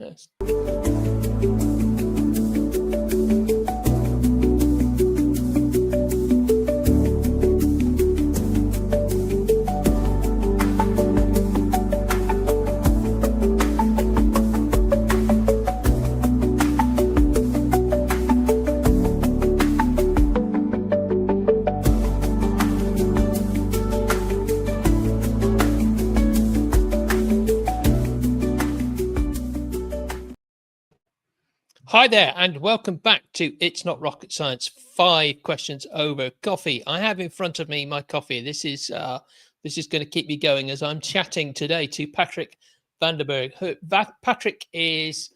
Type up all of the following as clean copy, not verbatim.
Yes. Hi there, and welcome back to It's Not Rocket Science, 5 questions over coffee. I have in front of me my coffee. This is going to keep me going as I'm chatting today to Patrick Van der Burght. Patrick is,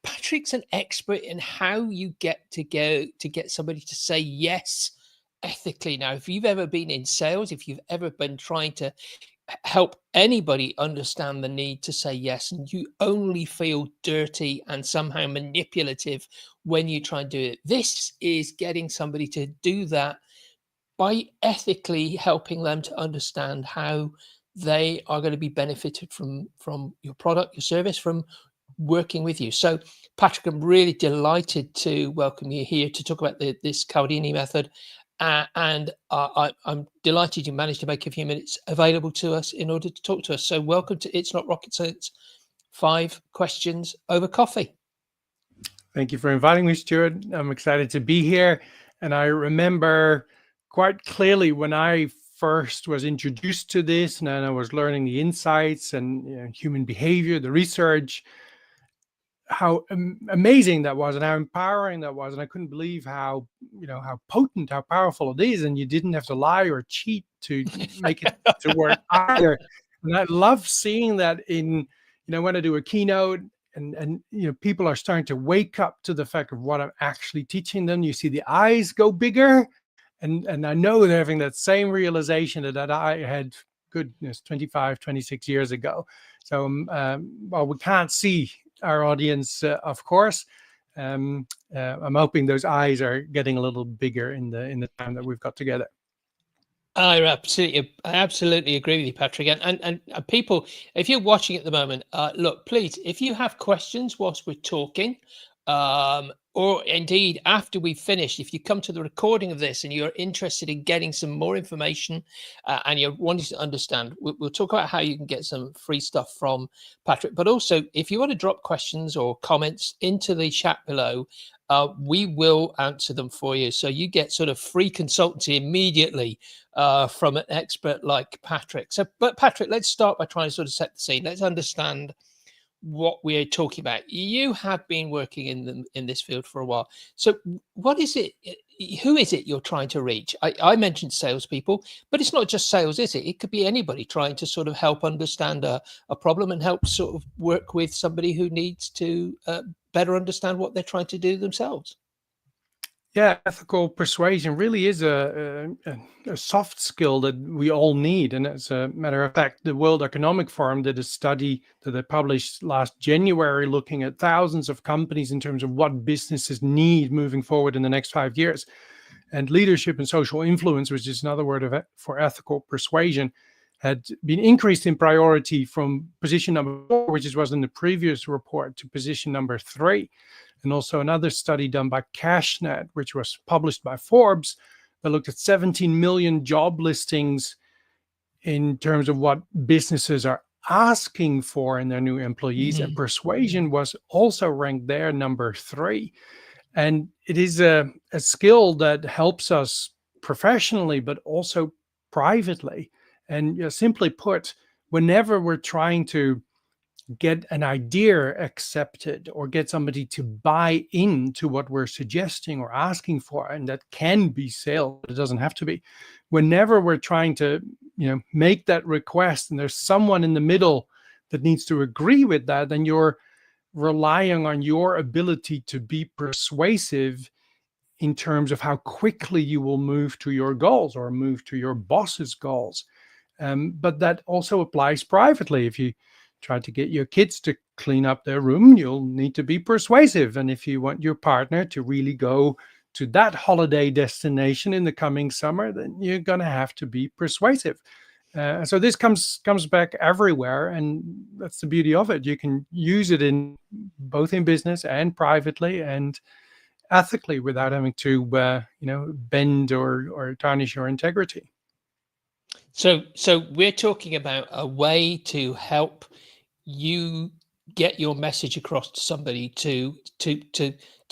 Patrick's an expert in how you get somebody to say yes ethically. Now, if you've ever been in sales, if you've ever been trying to help anybody understand the need to say yes, and you only feel dirty and somehow manipulative when you try and do it, this is getting somebody to do that by ethically helping them to understand how they are going to be benefited from your product, your service, from working with you. So Patrick, I'm really delighted to welcome you here to talk about this Cialdini method. And I'm delighted you managed to make a few minutes available to us in order to talk to us. So welcome to It's Not Rocket Science, 5 questions over coffee. Thank you for inviting me, Stuart. I'm excited to be here. And I remember quite clearly when I first was introduced to this, and I was learning the insights and human behavior, the research, how amazing that was and how empowering that was. And I couldn't believe how potent, how powerful it is. And you didn't have to lie or cheat to make it to work either. And I love seeing that in, when I do a keynote and people are starting to wake up to the fact of what I'm actually teaching them. You see the eyes go bigger. And I know they're having that same realization that I had, 25, 26 years ago. So, we can't see our audience, of course. I'm hoping those eyes are getting a little bigger in the time that we've got together. I absolutely agree with you, Patrick. And people, if you're watching at the moment, look, please, if you have questions whilst we're talking, or indeed after we've finished, if you come to the recording of this and you're interested in getting some more information and you're wanting to understand, we'll talk about how you can get some free stuff from Patrick. But also, if you want to drop questions or comments into the chat below, we will answer them for you. So you get sort of free consultancy immediately from an expert like Patrick. But Patrick, let's start by trying to sort of set the scene. Let's understand what we're talking about. You have been working in this field for a while. So what is it? Who is it you're trying to reach? I mentioned salespeople, but it's not just sales, is it? It could be anybody trying to sort of help understand a problem and help sort of work with somebody who needs to better understand what they're trying to do themselves. Yeah, ethical persuasion really is a soft skill that we all need. And as a matter of fact, the World Economic Forum did a study that they published last January looking at thousands of companies in terms of what businesses need moving forward in the next 5 years. And leadership and social influence, which is another word for ethical persuasion, had been increased in priority from position number 4, which was in the previous report, to position number 3. And also another study done by CashNet, which was published by Forbes, that looked at 17 million job listings in terms of what businesses are asking for in their new employees. Mm-hmm. And persuasion was also ranked there number 3. And it is a skill that helps us professionally, but also privately. And simply put, whenever we're trying to get an idea accepted or get somebody to buy into what we're suggesting or asking for, and that can be sales, but it doesn't have to be. Whenever we're trying to, make that request and there's someone in the middle that needs to agree with that, then you're relying on your ability to be persuasive in terms of how quickly you will move to your goals or move to your boss's goals. But that also applies privately. If you try to get your kids to clean up their room, you'll need to be persuasive. And if you want your partner to really go to that holiday destination in the coming summer, then you're going to have to be persuasive. So this comes back everywhere, and that's the beauty of it. You can use it in both in business and privately and ethically without having to bend or tarnish your integrity. So we're talking about a way to help you get your message across to somebody, to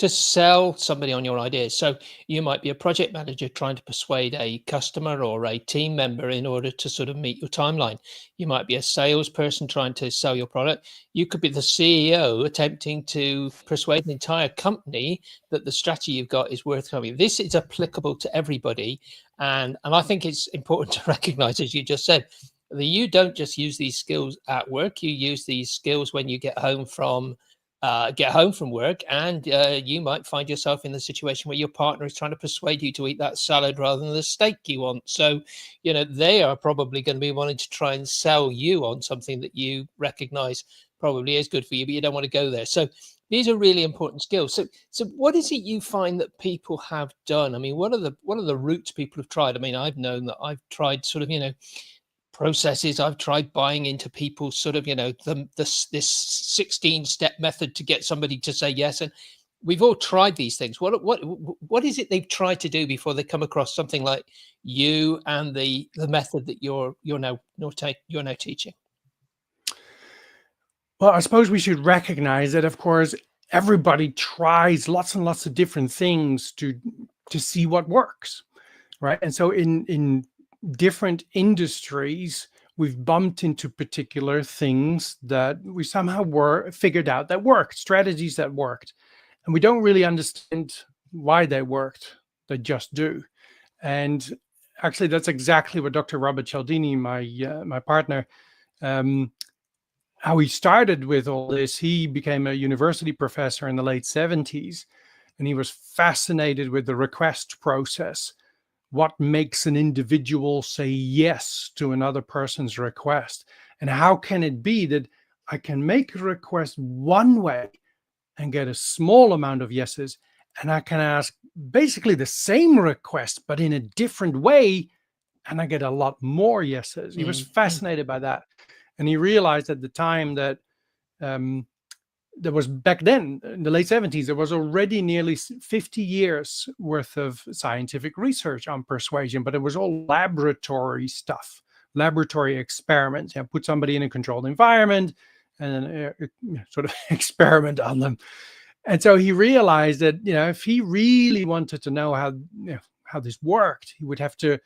sell somebody on your ideas. So you might be a project manager trying to persuade a customer or a team member in order to sort of meet your timeline. You might be a salesperson trying to sell your product. You could be the CEO attempting to persuade an entire company that the strategy you've got is worth coming. This is applicable to everybody. And I think it's important to recognize, as you just said, that you don't just use these skills at work. You use these skills when you get home from work, and you might find yourself in the situation where your partner is trying to persuade you to eat that salad rather than the steak you want. So, they are probably going to be wanting to try and sell you on something that you recognize probably is good for you, but you don't want to go there. So these are really important skills. So what is it you find that people have done? I mean, what are the routes people have tried? I mean, I've known that I've tried sort of, processes. I've tried buying into people's sort of, this 16-step method to get somebody to say yes. And we've all tried these things. What is it they've tried to do before they come across something like you and the method that you're now teaching? Well, I suppose we should recognize that, of course, everybody tries lots and lots of different things to see what works, right? And so in different industries, we've bumped into particular things that we somehow figured out that worked, strategies that worked. And we don't really understand why they worked. They just do. And actually, that's exactly what Dr. Robert Cialdini, my partner, how he started with all this. He became a university professor in the late 70s, and he was fascinated with the request process. What makes an individual say yes to another person's request? And how can it be that I can make a request one way and get a small amount of yeses, and I can ask basically the same request, but in a different way, and I get a lot more yeses? He was fascinated by that. And he realized at the time that there was, back then, in the late 70s, there was already nearly 50 years worth of scientific research on persuasion, but it was all laboratory stuff, laboratory experiments. Put somebody in a controlled environment and sort of experiment on them. And so he realized that, if he really wanted to know how this worked, he would have to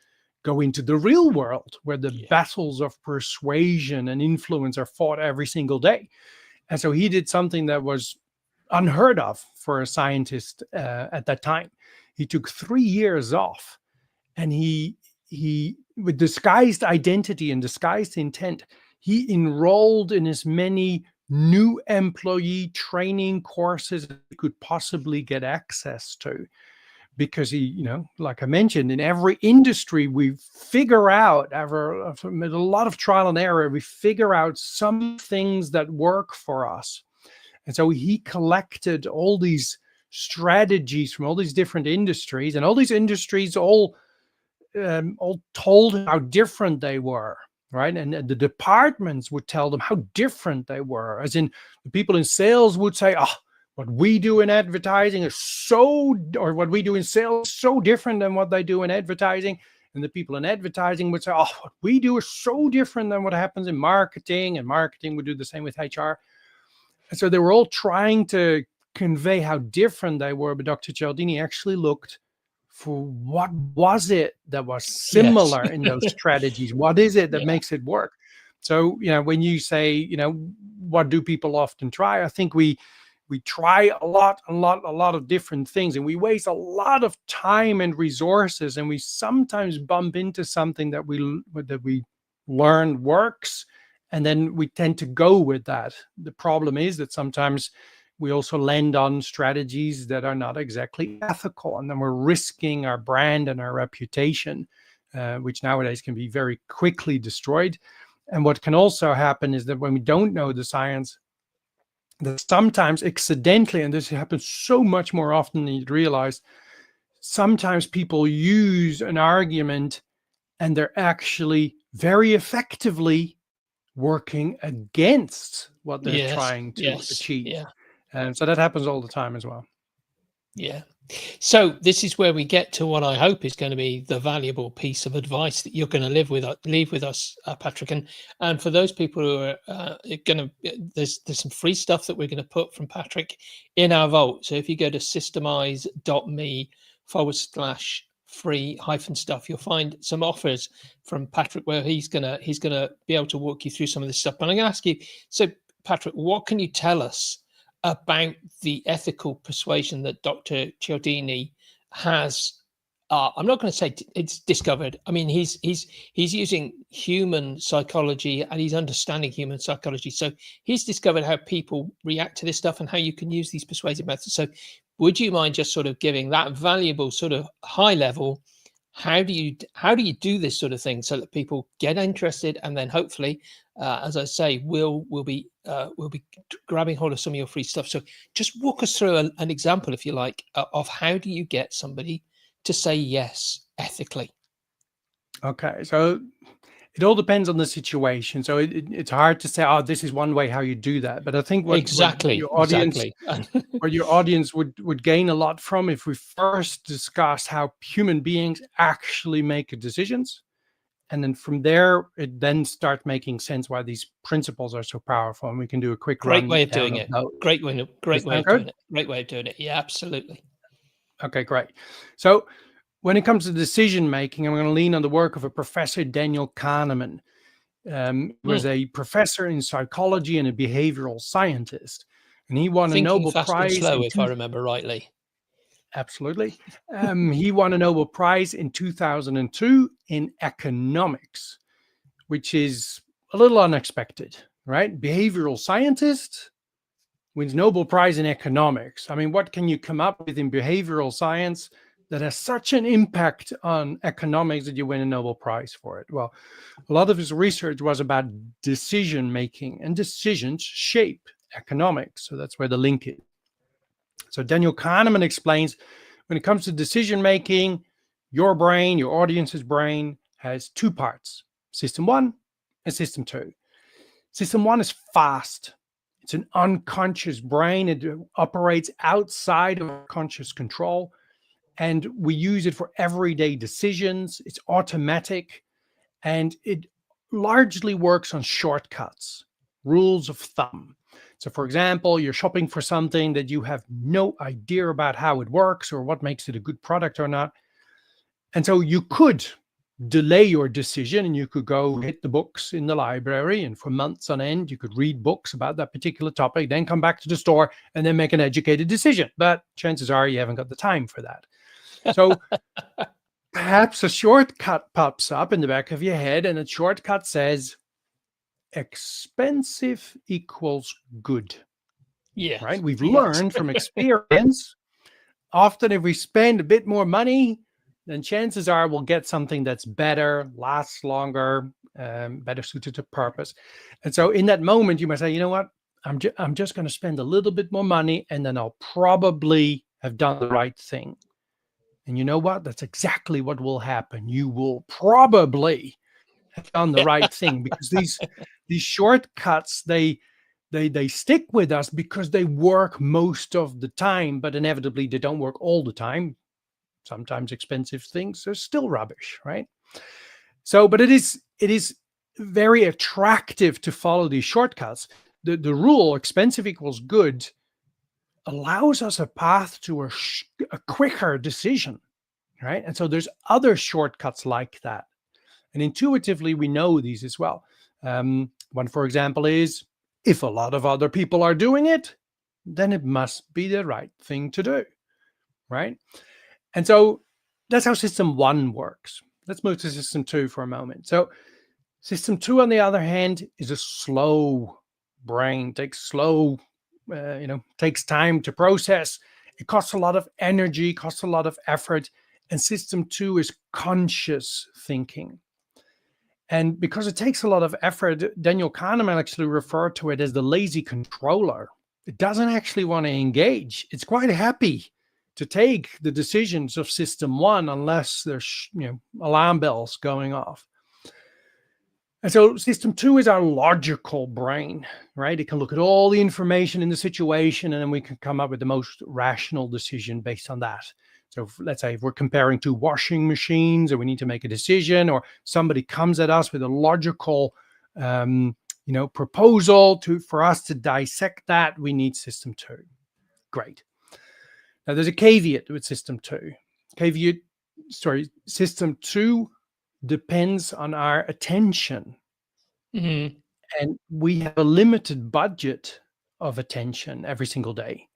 go into the real world where the battles of persuasion and influence are fought every single day. And so he did something that was unheard of for a scientist at that time. He took 3 years off, and he with disguised identity and disguised intent, he enrolled in as many new employee training courses as he could possibly get access to. Because he, like I mentioned, in every industry, we figure out, with a lot of trial and error, we figure out some things that work for us. And so he collected all these strategies from all these different industries, and all these industries all told how different they were, right? And the departments would tell them how different they were. As in, the people in sales would say, what we do in advertising or what we do in sales is so different than what they do in advertising. And the people in advertising would say, what we do is so different than what happens in marketing, and marketing would do the same with HR. And so they were all trying to convey how different they were, but Dr. Cialdini actually looked for what was it that was similar in those strategies. What is it that makes it work? So, when you say, what do people often try? I think we try a lot of different things, and we waste a lot of time and resources, and we sometimes bump into something that we learn works, and then we tend to go with that. The problem is that sometimes we also land on strategies that are not exactly ethical, and then we're risking our brand and our reputation, which nowadays can be very quickly destroyed. And what can also happen is that when we don't know the science, that sometimes accidentally, and this happens so much more often than you'd realize, sometimes people use an argument and they're actually very effectively working against what they're trying to achieve. Yeah. And so that happens all the time as well. Yeah. So this is where we get to what I hope is going to be the valuable piece of advice that you're going to leave with us, Patrick. And for those people who are going to, there's some free stuff that we're going to put from Patrick in our vault. So if you go to systemize.me/free-stuff, you'll find some offers from Patrick where he's gonna be able to walk you through some of this stuff. But I'm going to ask you, so Patrick, what can you tell us about the ethical persuasion that Dr. Cialdini has? I'm not going to say it's discovered. I mean, he's using human psychology and he's understanding human psychology. So he's discovered how people react to this stuff and how you can use these persuasive methods. So would you mind just sort of giving that valuable sort of high level? How do you do this sort of thing so that people get interested, and then hopefully, as I say, we'll be grabbing hold of some of your free stuff. So just walk us through an example, if you like, of how do you get somebody to say yes ethically? Okay, so it all depends on the situation. So it's hard to say, oh, this is one way how you do that. But I think what your audience would gain a lot from if we first discuss how human beings actually make decisions. And then from there, it then start making sense why these principles are so powerful. And we can do a quick Great way of doing it. Great way of doing it. Yeah, absolutely. Okay, great. So when it comes to decision making, I'm going to lean on the work of a professor, Daniel Kahneman. He was a professor in psychology and a behavioral scientist, and he won a Nobel Prize. Slow, if I remember rightly. Absolutely. He won a Nobel Prize in 2002 in economics, which is a little unexpected, right? Behavioral scientist wins Nobel Prize in economics. I mean, what can you come up with in behavioral science that has such an impact on economics that you win a Nobel Prize for it? Well, a lot of his research was about decision making, and decisions shape economics. So that's where the link is. So Daniel Kahneman explains, when it comes to decision making, your brain, your audience's brain, has two parts: system 1 and system 2. System 1 is fast. It's an unconscious brain. It operates outside of conscious control, and we use it for everyday decisions. It's automatic, and it largely works on shortcuts, rules of thumb. So, for example, you're shopping for something that you have no idea about how it works or what makes it a good product or not. And so you could delay your decision, and you could go hit the books in the library, and for months on end, you could read books about that particular topic, then come back to the store and then make an educated decision. But chances are you haven't got the time for that. So perhaps a shortcut pops up in the back of your head, and the shortcut says, expensive equals good. Yeah. Right. We've learned from experience, often if we spend a bit more money, then chances are we'll get something that's better, lasts longer, better suited to purpose. And so in that moment, you might say, you know what, I'm just going to spend a little bit more money, and then I'll probably have done the right thing. And you know what? That's exactly what will happen. You will probably have done the right thing, because these shortcuts, they stick with us because they work most of the time, but inevitably they don't work all the time. Sometimes expensive things are still rubbish, right? So, but it is very attractive to follow these shortcuts. The rule, expensive equals good, allows us a path to a quicker decision, right? And so there's other shortcuts like that. And intuitively, we know these as well. One, for example, is if a lot of other people are doing it, then it must be the right thing to do, right? And so that's how system 1 works. Let's move to system 2 for a moment. So system 2, on the other hand, is a slow brain, takes time to process. It costs a lot of energy, costs a lot of effort. And system 2 is conscious thinking. And because it takes a lot of effort, Daniel Kahneman actually referred to it as the lazy controller. It doesn't actually want to engage. It's quite happy to take the decisions of system 1 unless there's alarm bells going off. And so system 2 is our logical brain, right? It can look at all the information in the situation, and then we can come up with the most rational decision based on that. So let's say if we're comparing two washing machines, or we need to make a decision, or somebody comes at us with a logical proposal for us to dissect that, we need system 2. Great. Now there's a caveat with system 2. System 2 depends on our attention. Mm-hmm. And we have a limited budget of attention every single day.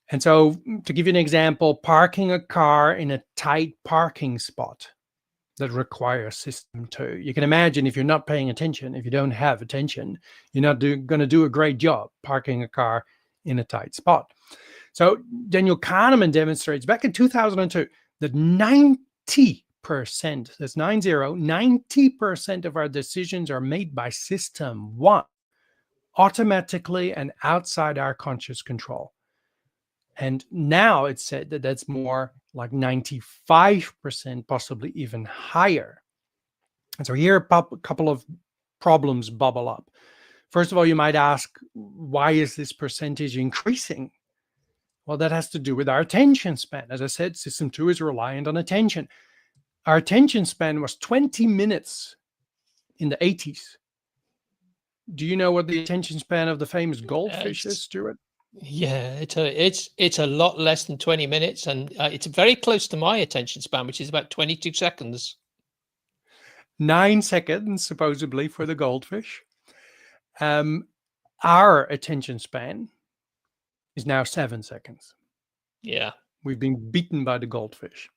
And so to give you an example, parking a car in a tight parking spot that requires system 2. You can imagine if you're not paying attention, if you don't have attention, you're not going to do a great job parking a car in a tight spot. So Daniel Kahneman demonstrates back in 2002 that 90%, that's 90% of our decisions are made by system 1, automatically and outside our conscious control. And now it's said that that's more like 95%, possibly even higher. And so here a couple of problems bubble up. First of all, you might ask, why is this percentage increasing? Well, that has to do with our attention span. As I said, system 2 is reliant on attention. Our attention span was 20 minutes in the 80s. Do you know what the attention span of the famous goldfish is, Stuart? Yeah, it's a lot less than 20 minutes, and it's very close to my attention span, which is about 22 seconds. 9 seconds, supposedly, for the goldfish. Our attention span is now 7 seconds. Yeah. We've been beaten by the goldfish,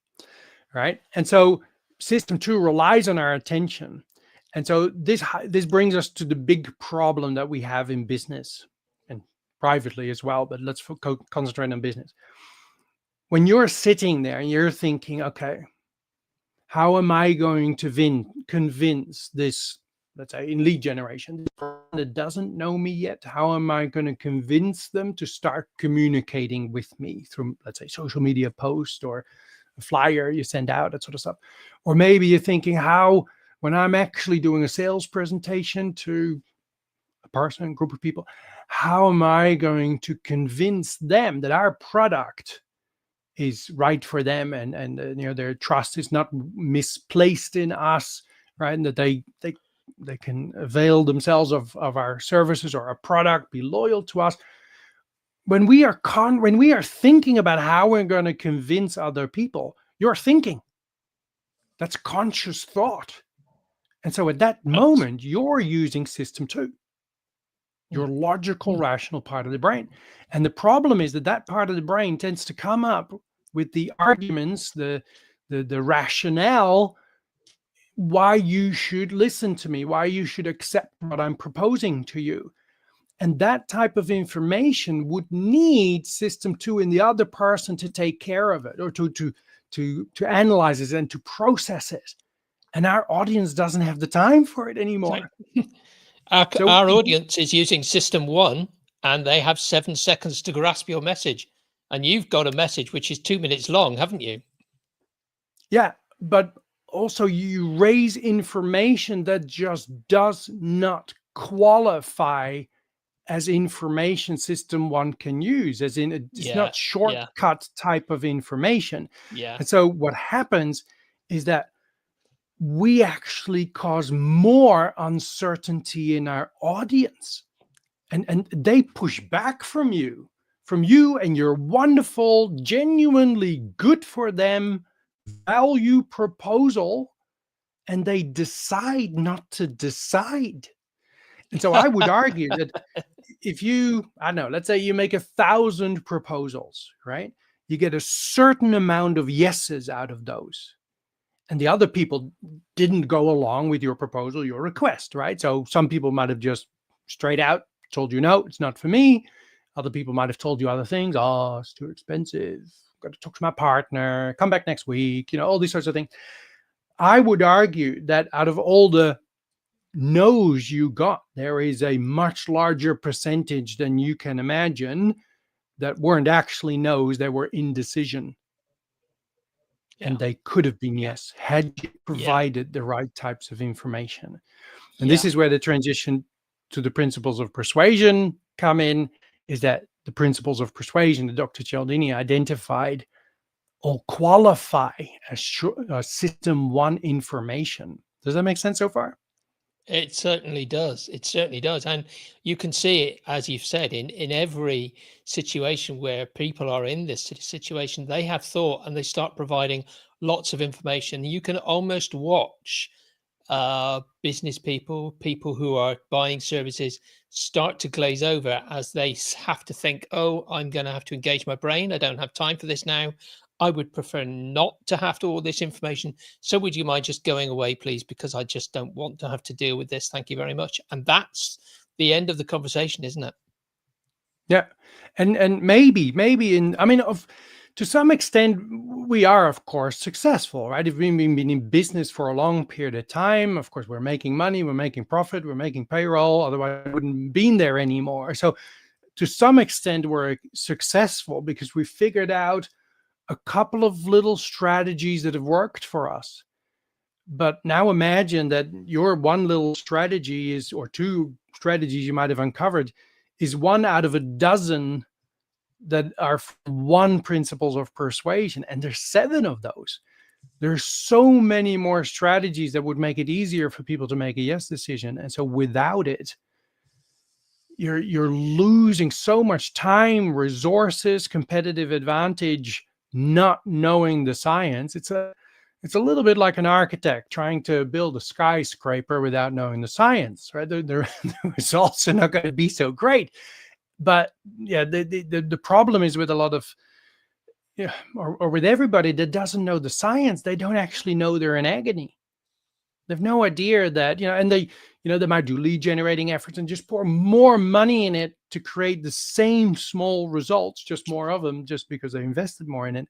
right? And so system 2 relies on our attention. And so this brings us to the big problem that we have in business and privately as well, but let's concentrate on business. When you're sitting there and you're thinking, okay, how am I going to convince this, let's say in lead generation, this person that doesn't know me yet, how am I going to convince them to start communicating with me through, let's say, social media post or a flyer you send out, that sort of stuff. Or maybe you're thinking, how, when I'm actually doing a sales presentation to a person, a group of people, how am I going to convince them that our product is right for them and their trust is not misplaced in us, right? And that they can avail themselves of our services or our product, be loyal to us. When we are thinking about how we're going to convince other people, you're thinking. That's conscious thought. And so at that moment, you're using system 2, your logical, rational part of the brain. And the problem is that part of the brain tends to come up with the arguments, the rationale, why you should listen to me, why you should accept what I'm proposing to you. And that type of information would need system 2 in the other person to take care of it, or to analyze it and to process it. And our audience doesn't have the time for it anymore. Our audience is using system 1, and they have 7 seconds to grasp your message. And you've got a message which is 2 minutes long, haven't you? Yeah, but also you raise information that just does not qualify as information system 1 can use, as in it's not shortcut type of information. Yeah. And so what happens is that we actually cause more uncertainty in our audience, and they push back from you and your wonderful, genuinely good for them value proposal, and they decide not to decide. And so I would argue that if you, I don't know, let's say you make 1,000 proposals, right? You get a certain amount of yeses out of those. And the other people didn't go along with your proposal, your request, right? So some people might have just straight out told you, no, it's not for me. Other people might have told you other things. Oh, it's too expensive. Got to talk to my partner. Come back next week. All these sorts of things. I would argue that out of all the no's you got, there is a much larger percentage than you can imagine that weren't actually no's, they were indecision. Yeah. And they could have been yes, had you Yeah. provided the right types of information. And Yeah. this is where the transition to the principles of persuasion come in, is that the principles of persuasion that Dr. Cialdini identified all qualify as system one information. Does that make sense so far? It certainly does. It certainly does. And you can see it, as you've said, in every situation where people are in this situation, they have thought and they start providing lots of information. You can almost watch business people who are buying services start to glaze over as they have to think, oh, I'm going to have to engage my brain. I don't have time for this now. I would prefer not to have to all this information. So would you mind just going away, please? Because I just don't want to have to deal with this. Thank you very much. And that's the end of the conversation, isn't it? Yeah. And maybe to some extent we are, of course, successful, right? If we've been in business for a long period of time, of course, we're making money, we're making profit, we're making payroll, otherwise we wouldn't been there anymore. So to some extent we're successful because we figured out a couple of little strategies that have worked for us. But now imagine that your one little strategy is, or two strategies you might have uncovered, is one out of a dozen that are one principles of persuasion, and there's 7 of those. There's so many more strategies that would make it easier for people to make a yes decision. And so without it, you're losing so much time, resources, competitive advantage, not knowing the science. It's a little bit like an architect trying to build a skyscraper without knowing the science, right? The results are not going to be so great. But yeah, the problem is with a lot of, or with everybody that doesn't know the science, they don't actually know they're in agony. They have no idea that, and they might do lead generating efforts and just pour more money in it to create the same small results, just more of them, just because they invested more in it.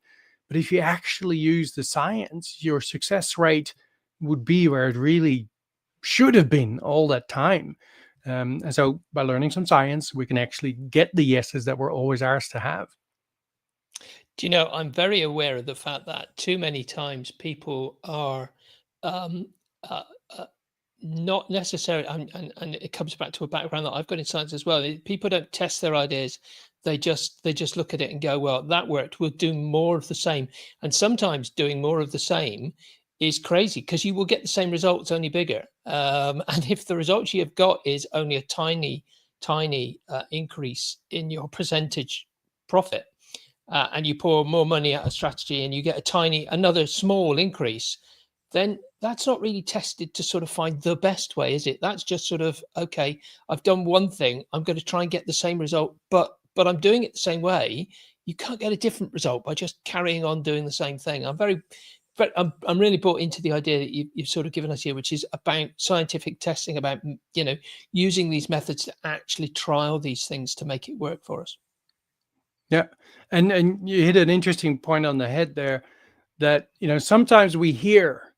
But if you actually use the science, your success rate would be where it really should have been all that time. And so by learning some science, we can actually get the yeses that we're always asked to have. Do you know, I'm very aware of the fact that too many times people are um, uh, not necessarily, and it comes back to a background that I've got in science as well. People don't test their ideas; they just look at it and go, "Well, that worked. We'll do more of the same." And sometimes doing more of the same is crazy because you will get the same results, only bigger. And if the results you've got is only a tiny increase in your percentage profit, and you pour more money at a strategy and you get another small increase, then that's not really tested to sort of find the best way, is it? That's just sort of, okay, I've done one thing, I'm going to try and get the same result, but I'm doing it the same way. You can't get a different result by just carrying on doing the same thing. I'm really bought into the idea that you've sort of given us here, which is about scientific testing, about, using these methods to actually trial these things to make it work for us. Yeah. And you hit an interesting point on the head there, that, sometimes we hear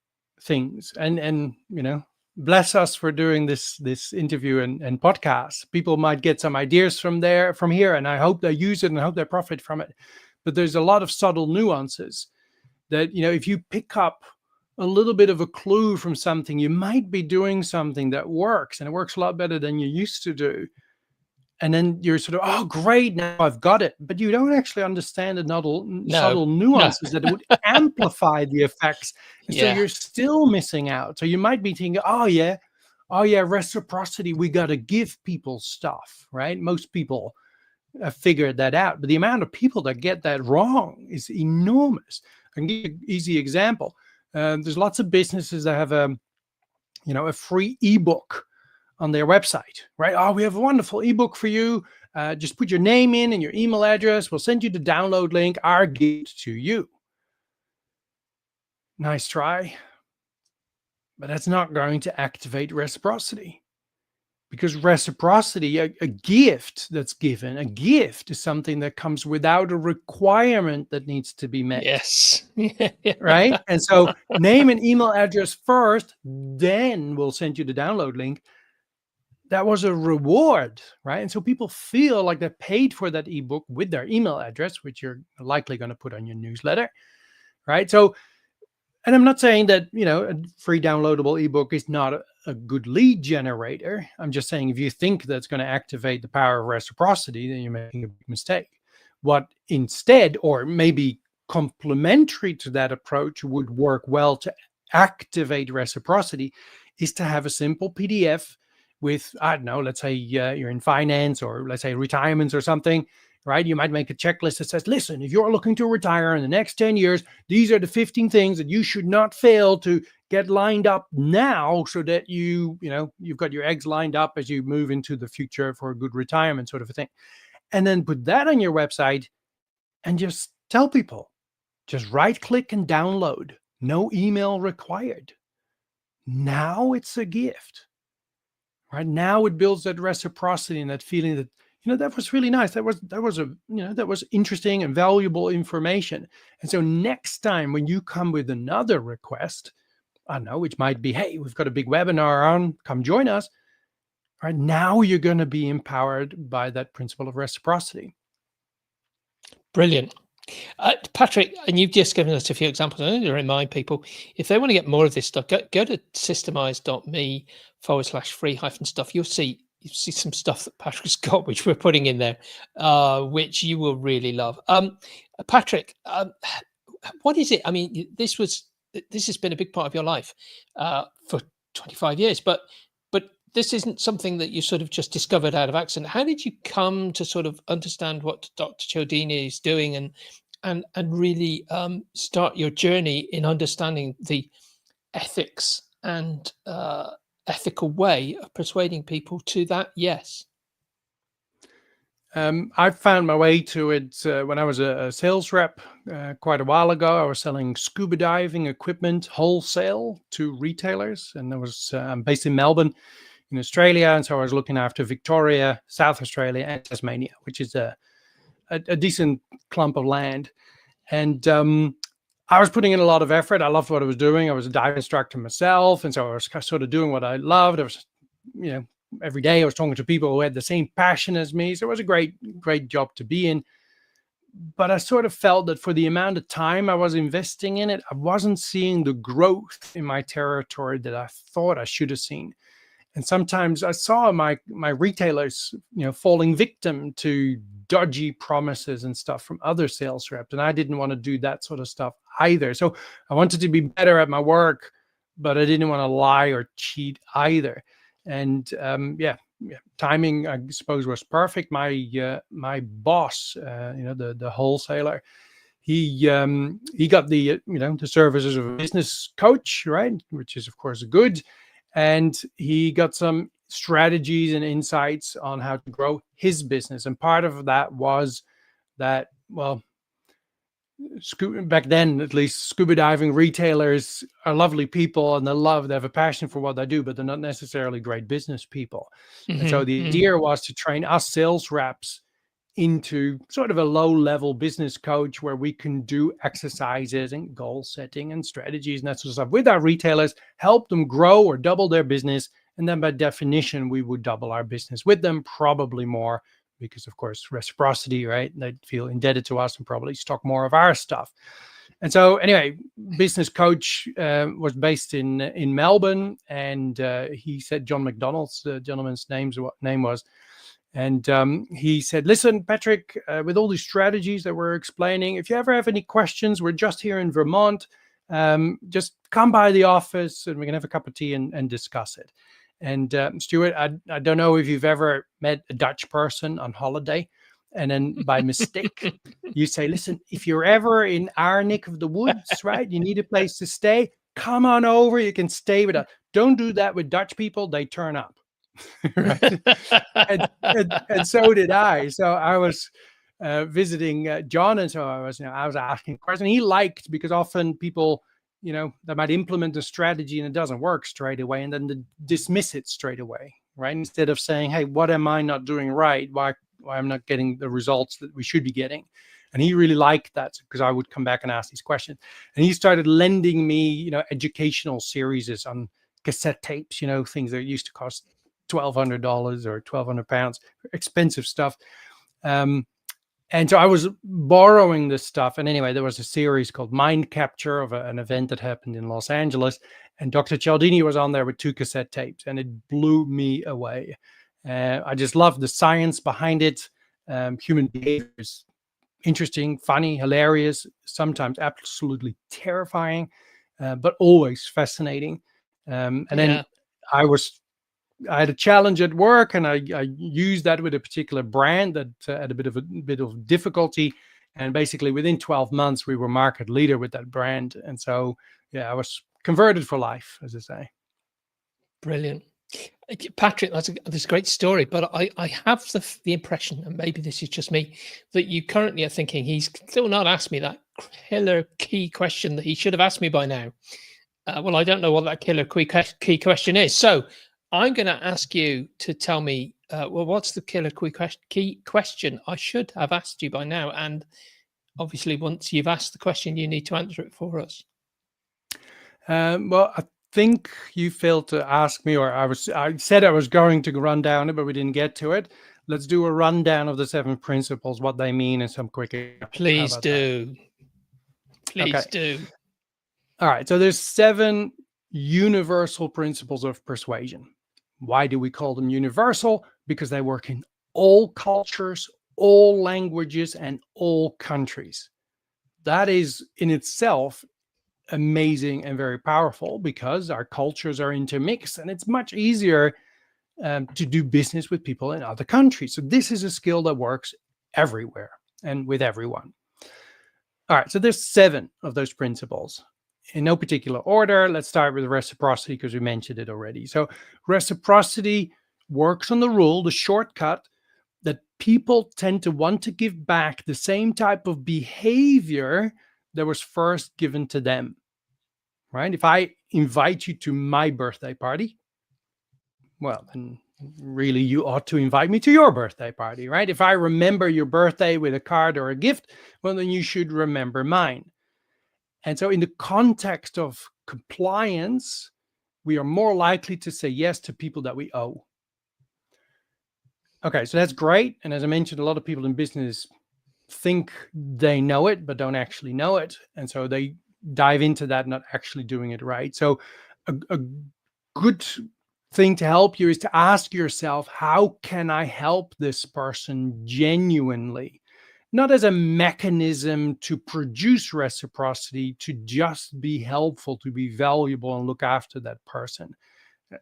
things and bless us for doing this interview and podcast. People might get some ideas from here, and I hope they use it and I hope they profit from it. But there's a lot of subtle nuances that, if you pick up a little bit of a clue from something, you might be doing something that works, and it works a lot better than you used to do. And then you're sort of, oh, great, now I've got it. But you don't actually understand the subtle nuances that would amplify the effects. And so you're still missing out. So you might be thinking, oh yeah, reciprocity, we got to give people stuff, right? Most people have figured that out. But the amount of people that get that wrong is enormous. I can give you an easy example. There's lots of businesses that have a free ebook on their website, right? Oh, we have a wonderful ebook for you. Just put your name in and your email address. We'll send you the download link, our gift to you. Nice try. But that's not going to activate reciprocity. Because reciprocity, a gift that's given, a gift is something that comes without a requirement that needs to be met. Yes. Right? And so name and email address first, then we'll send you the download link. That was a reward, right? And so people feel like they paid for that ebook with their email address, which you're likely going to put on your newsletter, right? So And I'm not saying that, a free downloadable ebook is not a good lead generator. I'm just saying if you think that's going to activate the power of reciprocity, then you're making a big mistake. What instead, or maybe complementary to that approach, would work well to activate reciprocity is to have a simple PDF with, I don't know, let's say you're in finance, or let's say retirements or something, right? You might make a checklist that says, listen, if you're looking to retire in the next 10 years, these are the 15 things that you should not fail to get lined up now, so that you've got your eggs lined up as you move into the future for a good retirement, sort of a thing. And then put that on your website and just tell people, just right click and download, no email required. Now it's a gift, right? Now it builds that reciprocity and that feeling that, that was really nice. That was interesting and valuable information. And so next time when you come with another request, I don't know, which might be, hey, we've got a big webinar on, come join us. Right now you're going to be empowered by that principle of reciprocity. Brilliant. Patrick, and you've just given us a few examples. I need to remind people, if they want to get more of this stuff, go to systemize.me/free-stuff. You'll see some stuff that Patrick's got, which we're putting in there, which you will really love. Patrick, what is it? I mean, this has been a big part of your life for 25 years, but this isn't something that you sort of just discovered out of accident. How did you come to sort of understand what Dr. Cialdini is doing and really start your journey in understanding the ethics and ethical way of persuading people to that yes? I found my way to it when I was a sales rep quite a while ago. I was selling scuba diving equipment wholesale to retailers, and I'm based in Melbourne in Australia, and so I was looking after Victoria, South Australia, and Tasmania, which is a decent clump of land. And I was putting in a lot of effort. I loved what I was doing. I was a dive instructor myself, and so I was sort of doing what I loved. I was, every day I was talking to people who had the same passion as me. So it was a great job to be in. But I sort of felt that for the amount of time I was investing in it, I wasn't seeing the growth in my territory that I thought I should have seen. And sometimes I saw my retailers, falling victim to dodgy promises and stuff from other sales reps. And I didn't want to do that sort of stuff either. So I wanted to be better at my work, but I didn't want to lie or cheat either. And timing, I suppose, was perfect. My boss, the wholesaler, he got the the services of a business coach, right, which is of course good. And he got some strategies and insights on how to grow his business. And part of that was that, well, back then, at least, scuba diving retailers are lovely people and they have a passion for what they do, but they're not necessarily great business people. Mm-hmm. And so the idea was to train us sales reps into sort of a low-level business coach where we can do exercises and goal setting and strategies and that sort of stuff with our retailers, help them grow or double their business. And then by definition, we would double our business with them, probably more, because of course, reciprocity, right? They'd feel indebted to us and probably stock more of our stuff. And so anyway, business coach was based in Melbourne, and he said John McDonald's, the gentleman's name was. And he said, listen, Patrick, with all these strategies that we're explaining, if you ever have any questions, we're just here in Vermont. Just come by the office and we can have a cup of tea and discuss it. And Stuart, I don't know if you've ever met a Dutch person on holiday, and then by mistake, you say, listen, if you're ever in our neck of the woods, right, you need a place to stay, come on over, you can stay with us. Don't do that with Dutch people, they turn up. Right? and so did I. So I was visiting John, and so I was asking questions. He liked, because often people, they might implement a strategy and it doesn't work straight away, and then they dismiss it straight away, right? Instead of saying, hey, what am I not doing right? Why I'm not getting the results that we should be getting? And he really liked that, because I would come back and ask these questions. And he started lending me, educational series on cassette tapes, things that used to cost $1,200 or £1,200, expensive stuff. And so I was borrowing this stuff. And anyway, there was a series called Mind Capture of an event that happened in Los Angeles. And Dr. Cialdini was on there with 2 cassette tapes, and it blew me away. I just loved the science behind it. Human behavior is interesting, funny, hilarious, sometimes absolutely terrifying, but always fascinating. And then I had a challenge at work, and I used that with a particular brand that had a bit of difficulty. And basically, within 12 months, we were market leader with that brand. And so, yeah, I was converted for life, as I say. Brilliant. Patrick, that's a great story, but I have the impression, and maybe this is just me, that you currently are thinking he's still not asked me that killer key question that he should have asked me by now. Well, I don't know what that killer key question is. So I'm going to ask you to tell me, well, what's the killer key question I should have asked you by now? And obviously, once you've asked the question, you need to answer it for us. Well, I think you failed to ask me, or I said I was going to run down it, but we didn't get to it. Let's do a rundown of the 7 principles, what they mean, and some quick examples. Please do. Please do. All right. So there's 7 universal principles of persuasion. Why do we call them universal? Because they work in all cultures, all languages, and all countries. That is in itself amazing and very powerful, because our cultures are intermixed, and it's much easier to do business with people in other countries. So this is a skill that works everywhere and with everyone. All right, so there's 7 of those principles. In no particular order, let's start with reciprocity, because we mentioned it already. So reciprocity works on the rule, the shortcut, that people tend to want to give back the same type of behavior that was first given to them, right? If I invite you to my birthday party, well, then really you ought to invite me to your birthday party, right? If I remember your birthday with a card or a gift, well, then you should remember mine. And so in the context of compliance, we are more likely to say yes to people that we owe. Okay, so that's great. And as I mentioned, a lot of people in business think they know it, but don't actually know it. And so they dive into that, not actually doing it right. So a good thing to help you is to ask yourself, how can I help this person genuinely? Not as a mechanism to produce reciprocity, to just be helpful, to be valuable and look after that person.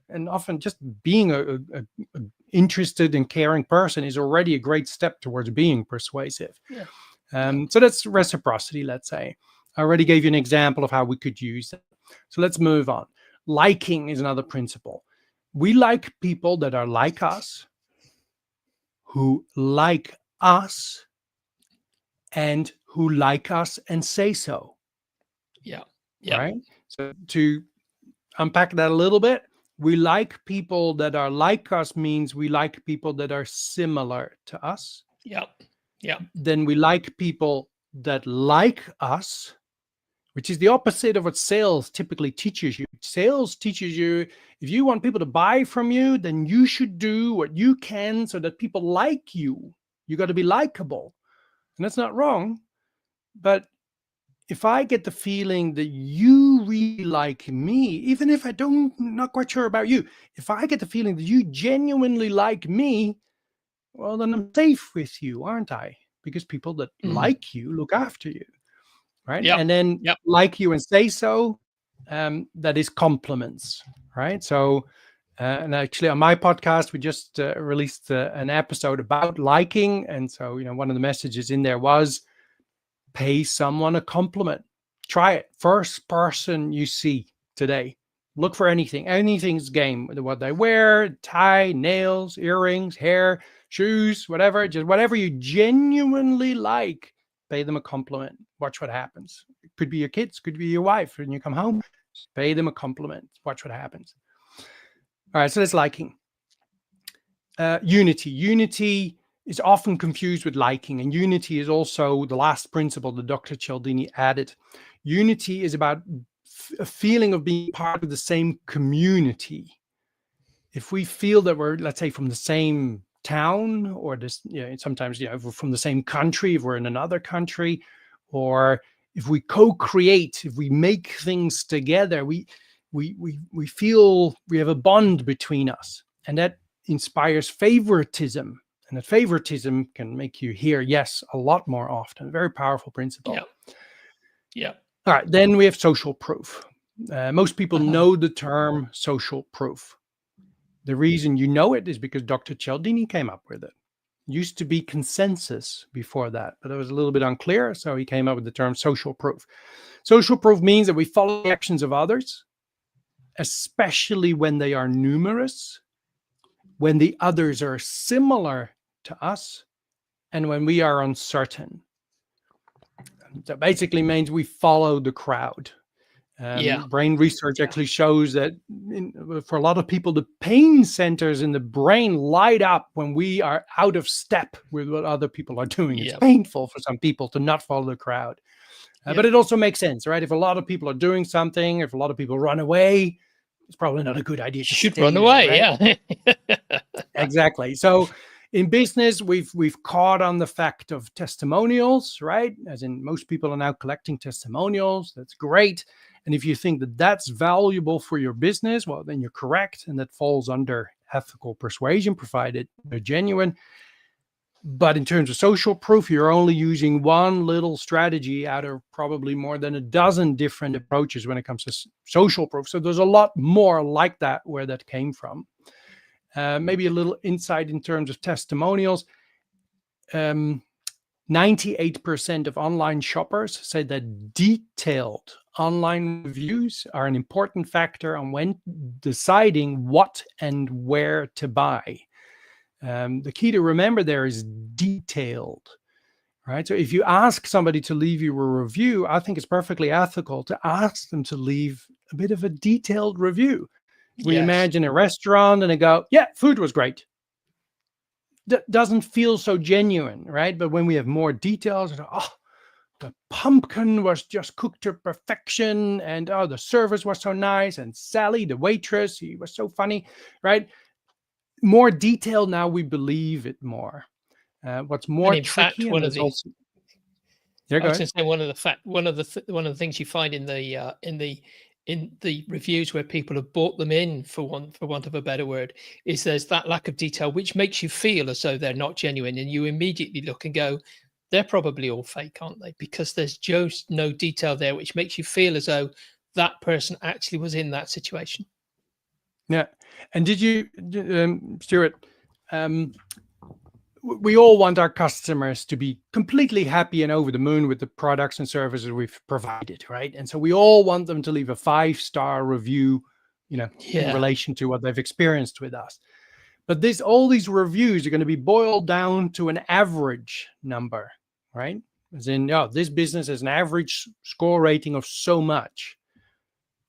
And often just being a interested and caring person is already a great step towards being persuasive. So that's reciprocity, let's say. I already gave you an example of how we could use it. So let's move on. Liking is another principle. We like people that are like us, who like us, and who like us and say so. Yeah. Right? So to unpack that a little bit, we like people that are like us means we like people that are similar to us. Yeah. Then we like people that like us, which is the opposite of what sales typically teaches you. Sales teaches you, if you want people to buy from you, then you should do what you can so that people like you. You got to be likable. And that's not wrong. But if I get the feeling that you really like me, even if not quite sure about you, if I get the feeling that you genuinely like me, well, then I'm safe with you, aren't I? Because people that like you look after you, right? And then like you and say so, that is compliments, right? So, and actually on my podcast, we just released an episode about liking. And so, one of the messages in there was, pay someone a compliment. Try it. First person you see today. Look for anything. Anything's game. What they wear, tie, nails, earrings, hair, shoes, whatever. Just whatever you genuinely like, pay them a compliment. Watch what happens. It could be your kids, could be your wife. When you come home, just pay them a compliment. Watch what happens. All right, so that's liking. Unity. Unity is often confused with liking, and unity is also the last principle that Dr. Cialdini added. Unity is about a feeling of being part of the same community. If we feel that we're, let's say, from the same town, or this, sometimes, if we're from the same country, if we're in another country, or if we co-create, if we make things together, we feel we have a bond between us, and that inspires favoritism. And that favoritism can make you hear yes a lot more often. Very powerful principle. Yeah. All right, then we have social proof. Most people know the term social proof. The reason you know it is because Dr. Cialdini came up with it. Used to be consensus before that, but it was a little bit unclear, so he came up with the term social proof. Social proof means that we follow the actions of others, especially when they are numerous, when the others are similar to us, and when we are uncertain. That basically means we follow the crowd. Brain research actually shows that for a lot of people, the pain centers in the brain light up when we are out of step with what other people are doing. It's painful for some people to not follow the crowd. But it also makes sense, right? If a lot of people are doing something, if a lot of people run away, it's probably not a good idea. You should run away, right? Exactly. So in business, we've caught on the fact of testimonials, right? As in, most people are now collecting testimonials. That's great. And if you think that that's valuable for your business, well, then you're correct. And that falls under ethical persuasion, provided they're genuine. But in terms of social proof, you're only using one little strategy out of probably more than a dozen different approaches when it comes to social proof. So there's a lot more like that where that came from. Maybe a little insight in terms of testimonials. 98% of online shoppers say that detailed online reviews are an important factor on when deciding what and where to buy. The key to remember there is detailed, right? So if you ask somebody to leave you a review, I think it's perfectly ethical to ask them to leave a bit of a detailed review. We imagine a restaurant and they go, yeah, food was great. That doesn't feel so genuine, right? But when we have more details, the pumpkin was just cooked to perfection, and the service was so nice, and Sally, the waitress, she was so funny, right? More detail, now we believe it more. What's more tricky, one of the things you find in the reviews where people have bought them in, for want of a better word, is there's that lack of detail, which makes you feel as though they're not genuine, and you immediately look and go, they're probably all fake, aren't they? Because there's just no detail there, which makes you feel as though that person actually was in that situation. Yeah. And did you, Stuart, we all want our customers to be completely happy and over the moon with the products and services we've provided, right? And so we all want them to leave a 5-star review, in relation to what they've experienced with us. But all these reviews are going to be boiled down to an average number, right? As in, this business has an average score rating of so much.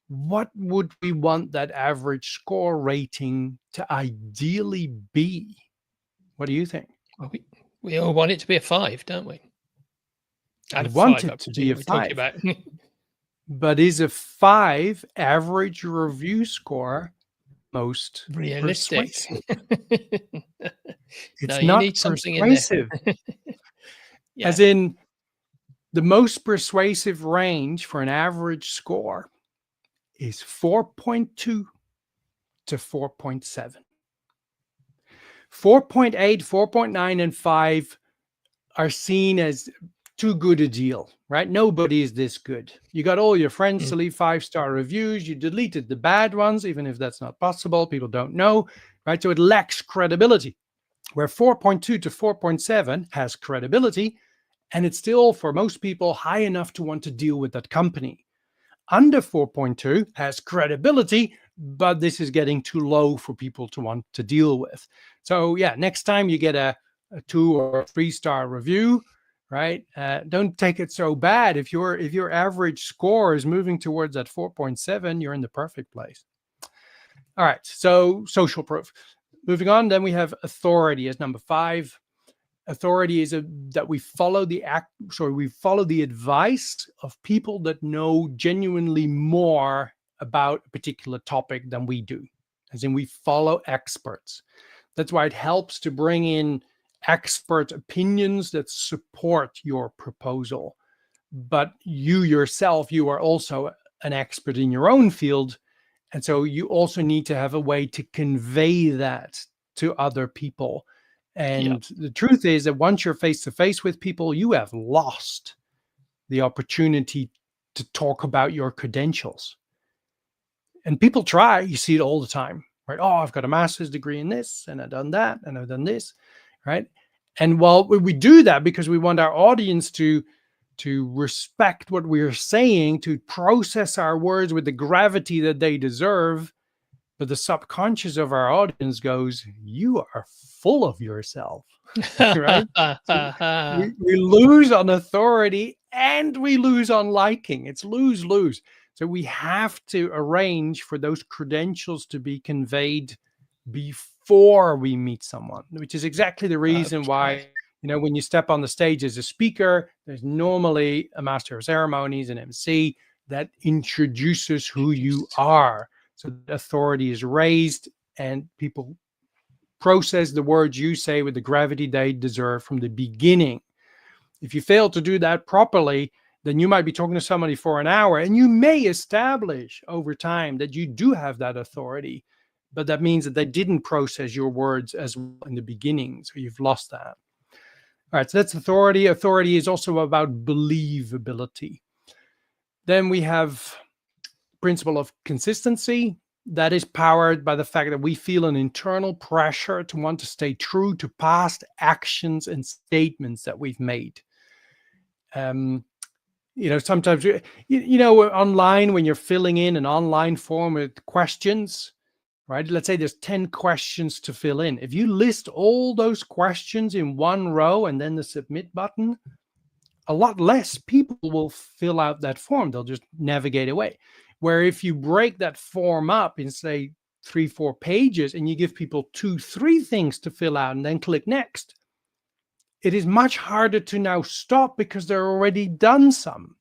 What would we want that average score rating to ideally be? What do you think? Well, we all want it to be a 5, don't we? I want it to be a 5. But is a 5 average review score most realistic? It's not persuasive. As in, the most persuasive range for an average score is 4.2 to 4.7. 4.8, 4.9, and 5 are seen as too good a deal, right? Nobody is this good. You got all your friends to leave 5-star reviews. You deleted the bad ones, even if that's not possible. People don't know, right? So it lacks credibility. Where 4.2 to 4.7 has credibility, and it's still, for most people, high enough to want to deal with that company. Under 4.2 has credibility, but this is getting too low for people to want to deal with. So next time you get a 2 or 3-star review, right? Don't take it so bad. If your average score is moving towards that 4.7, you're in the perfect place. All right, so social proof. Moving on, then we have authority as number 5. Authority is that we follow the advice of people that know genuinely more about a particular topic than we do. As in, we follow experts. That's why it helps to bring in expert opinions that support your proposal. But you yourself, you are also an expert in your own field. And so you also need to have a way to convey that to other people. And the truth is that once you're face to face with people, you have lost the opportunity to talk about your credentials. And people try, you see it all the time, right? Oh, I've got a master's degree in this, and I've done that, and I've done this, right? And while we do that because we want our audience to respect what we're saying, to process our words with the gravity that they deserve, but the subconscious of our audience goes, you are full of yourself, right? So we lose on authority and we lose on liking. It's lose-lose. So we have to arrange for those credentials to be conveyed before we meet someone, which is exactly the reason why, when you step on the stage as a speaker, there's normally a master of ceremonies, an MC that introduces who you are. So the authority is raised and people process the words you say with the gravity they deserve from the beginning. If you fail to do that properly, then you might be talking to somebody for an hour and you may establish over time that you do have that authority, but that means that they didn't process your words as well in the beginning. So you've lost that. All right, so that's authority. Authority is also about believability. Then we have principle of consistency. That is powered by the fact that we feel an internal pressure to want to stay true to past actions and statements that we've made. Sometimes, online, when you're filling in an online form with questions, right? Let's say there's 10 questions to fill in. If you list all those questions in one row and then the submit button, a lot less people will fill out that form. They'll just navigate away. Where if you break that form up in, say, 3-4 pages and you give people 2-3 things to fill out and then click next, it is much harder to now stop because they're already done some,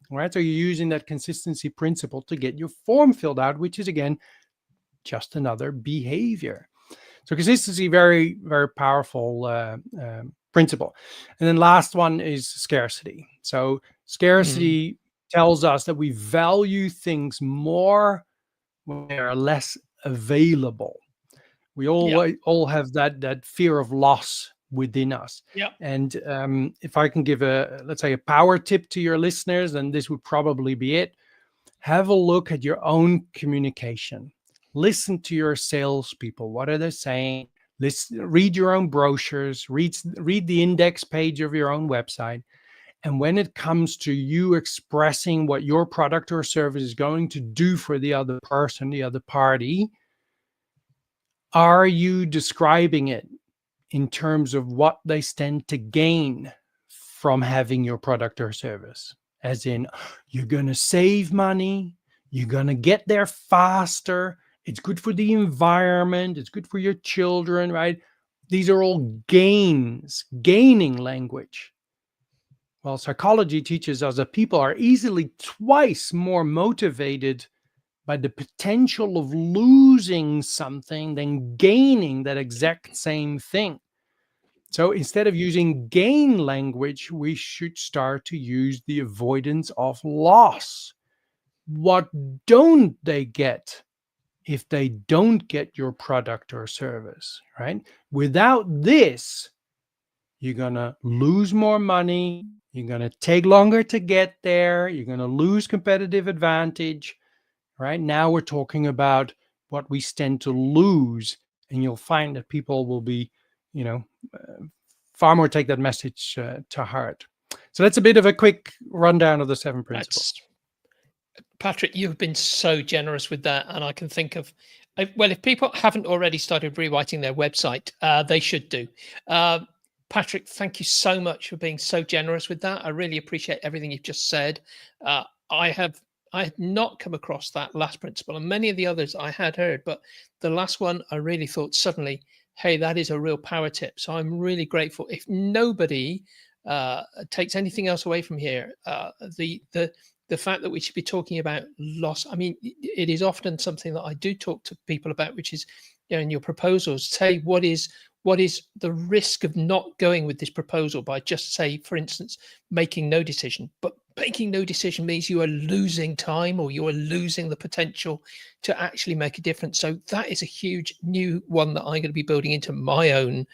right? So you're using that consistency principle to get your form filled out, which is, again, just another behavior. So consistency, very, very powerful principle. And then last one is scarcity. So scarcity tells us that we value things more when they are less available. We all have that fear of loss within us. And if I can give let's say a power tip to your listeners, then this would probably be it. Have a look at your own communication. Listen to your salespeople. What are they saying? Read your own brochures. Read the index page of your own website. And when it comes to you expressing what your product or service is going to do for the other person, the other party, are you describing it in terms of what they stand to gain from having your product or service? As in, you're going to save money, you're going to get there faster, it's good for the environment, it's good for your children, right? These are all gaining language. Well, psychology teaches us that people are easily twice more motivated by the potential of losing something than gaining that exact same thing. So instead of using gain language, we should start to use the avoidance of loss. What don't they get if they don't get your product or service, right? Without this, you're going to lose more money. You're going to take longer to get there. You're going to lose competitive advantage, right? Now we're talking about what we stand to lose, and you'll find that people will be, far more take that message to heart. So that's a bit of a quick rundown of the 7 principles. Patrick, you've been so generous with that. And I can think of, well, if people haven't already started rewriting their website, they should do. Patrick, thank you so much for being so generous with that. I really appreciate everything you've just said. I had not come across that last principle, and many of the others I had heard, but the last one I really thought suddenly, hey, that is a real power tip. So I'm really grateful. If nobody takes anything else away from here, the fact that we should be talking about loss. I mean, it is often something that I do talk to people about, which is in your proposals, say what is the risk of not going with this proposal by just, say, for instance, making no decision. But making no decision means you are losing time, or you are losing the potential to actually make a difference. So that is a huge new one that I'm going to be building into my own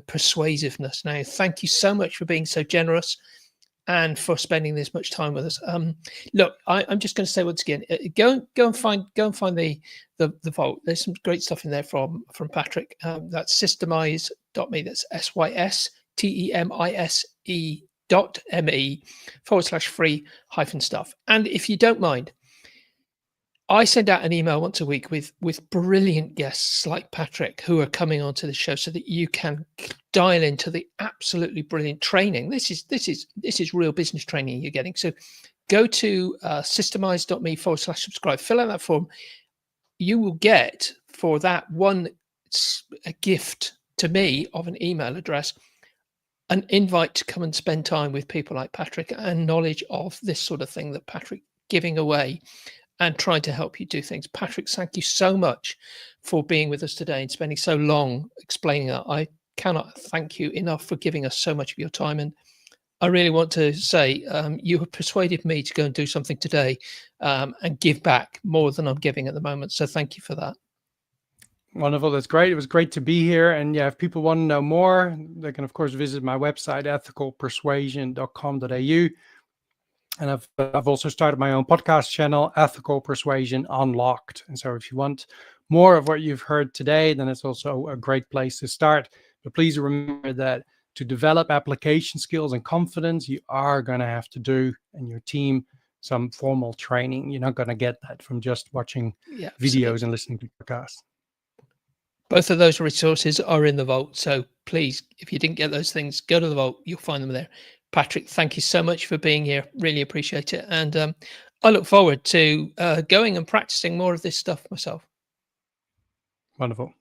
persuasiveness. Now, thank you so much for being so generous and for spending this much time with us. Look, I'm just going to say once again, go and find the vault. There's some great stuff in there from Patrick. That's systemize.me. That's systemise.me/free-stuff. And if you don't mind, I send out an email once a week with brilliant guests like Patrick who are coming onto the show, so that you can dial into the absolutely brilliant training. This is real business training you're getting. So go to systemise.me/subscribe, fill out that form. You will get for that one a gift to me of an email address, an invite to come and spend time with people like Patrick, and knowledge of this sort of thing that Patrick giving away and trying to help you do things. Patrick, thank you so much for being with us today and spending so long explaining that. I cannot thank you enough for giving us so much of your time. And I really want to say you have persuaded me to go and do something today and give back more than I'm giving at the moment. So thank you for that. Wonderful. That's great. It was great to be here. And yeah, if people want to know more, they can, of course, visit my website, ethicalpersuasion.com.au. And I've also started my own podcast channel, Ethical Persuasion Unlocked. And so if you want more of what you've heard today, then it's also a great place to start. But please remember that to develop application skills and confidence, you are going to have to do, and your team, some formal training. You're not going to get that from just watching videos and listening to podcasts. Both of those resources are in the vault. So please, if you didn't get those things, go to the vault. You'll find them there. Patrick, thank you so much for being here. Really appreciate it. And I look forward to going and practicing more of this stuff myself. Wonderful.